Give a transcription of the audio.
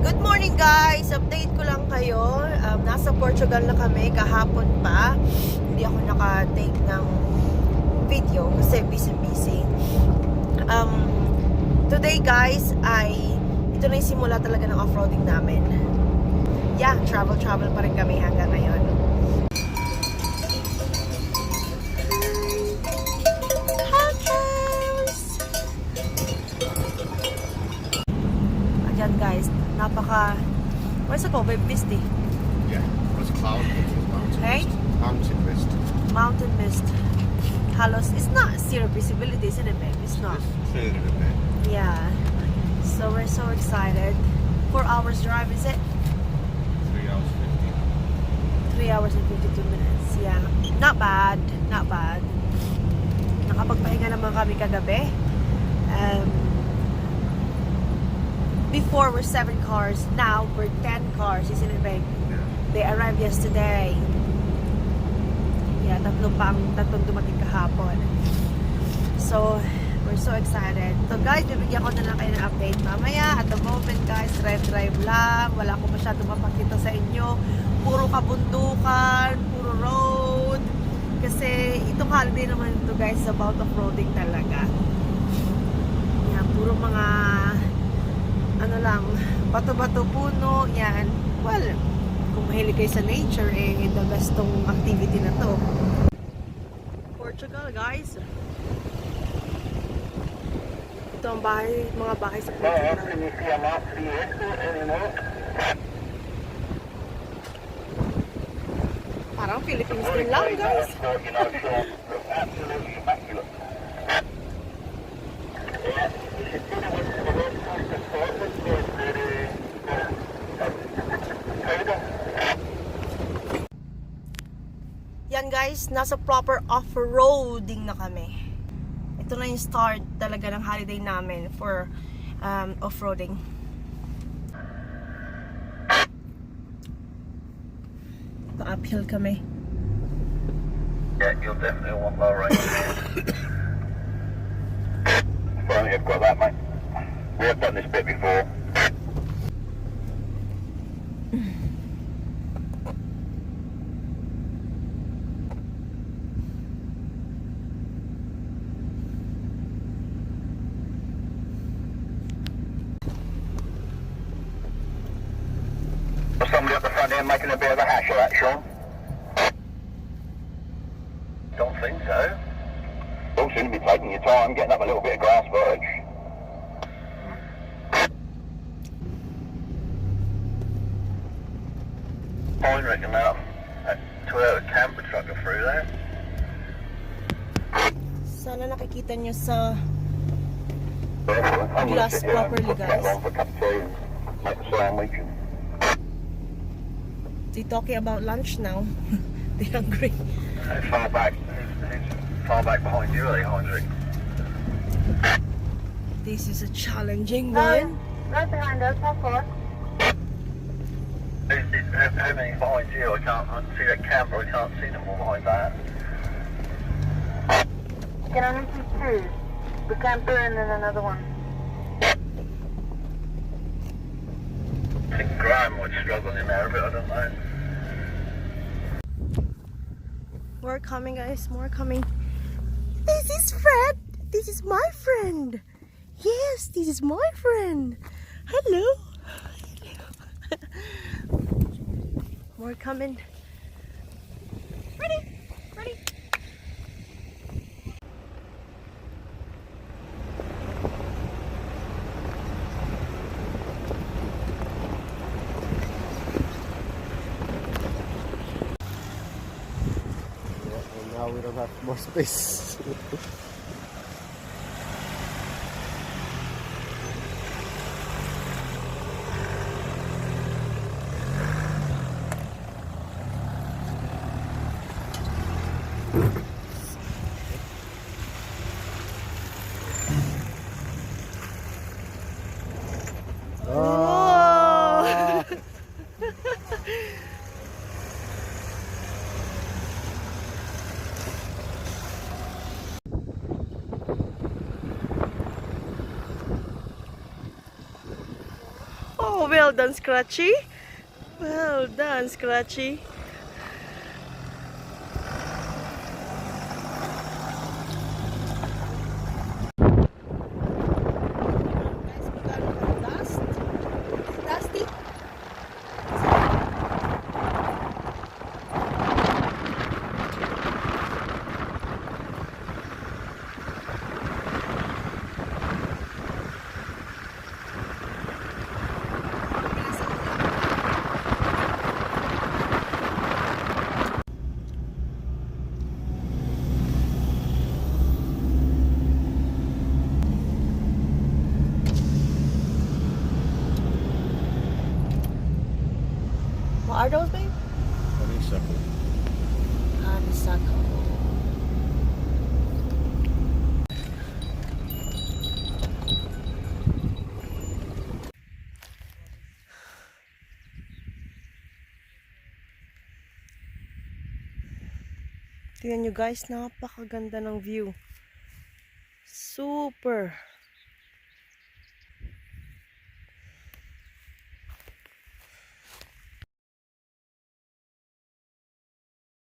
Good morning guys! Update ko lang kayo. Nasa Portugal na kami kahapon pa. Hindi ako naka-take ng video kasi busy. Today guys ay ito na yung simula talaga ng off-roading namin. Yeah, travel pa rin kami hanggang ngayon. Ayan guys, where's it called? Misty. Yeah, it's cloud. Mountain Hey? mist. Mountain mist. Mountain mist. Halos, it's not zero visibility, isn't it, babe? It's not. Just cleared it a bit. Yeah. So we're so excited. 4 hours drive, is it? 3 hours 50. 3 hours and 52 minutes. Yeah. Not bad. Nakapagpahinga naman kami kagabi. Before we're 7 cars, now we're 10 cars, isn't it, babe? Yeah. They arrived yesterday. Yeah, tatlong dumating kahapon. So, we're so excited. So guys, bibigyan ko na lang kayo ng update mamaya. At the moment guys, drive lang. Wala ko masyadong mapakita sa inyo. Puro kabundukan, puro road. Kasi itong holiday naman ito guys, about off-roading talaga. Yan, puro mga bato-bato, puno, yan. Well, kung mahilig kayo sa nature, the best tong activity na to. Portugal, guys. Ito ang mga bahay sa Portugal. Parang Philippines din lang, guys. Yan guys, nasa proper off-roading na kami. Ito na yung start talaga ng holiday namin for off-roading. Pa-uphill kami. Yeah, you'll definitely want low range. Well, you've got that, mate. We have done this bit before. Was somebody at the front end making a bit of a hash of that, Sean? Don't think so. Don't seem to be taking your time, getting up a little bit of grass verge. I reckon that Toyota camper truck are through there. Sana nakikita nyo sa I'm gonna glass sit here and properly, put that guys. on for a cup of tea and make a sandwich. They're talking about lunch now. They're hungry. It's far back. It's far back behind you, are they, Heinrich? This is a challenging one. Right behind us, how far? How many behind you? I can't see that camper. I can't see them all behind that. Can only see two. The camper and then another one. I think Graham would struggle in there a bit. I don't know. More coming, guys. More coming. This is Fred. This is my friend. Yes, this is my friend. Hello. More coming. Ready. And now we don't have more space. Oh, well done, Scratchy. Well done, Scratchy. Guys, magkano ang dust? Dusty? What are those, babe? Honeysuckle. Honeysuckle. Tingnan nyo guys, napakaganda ng view. Super.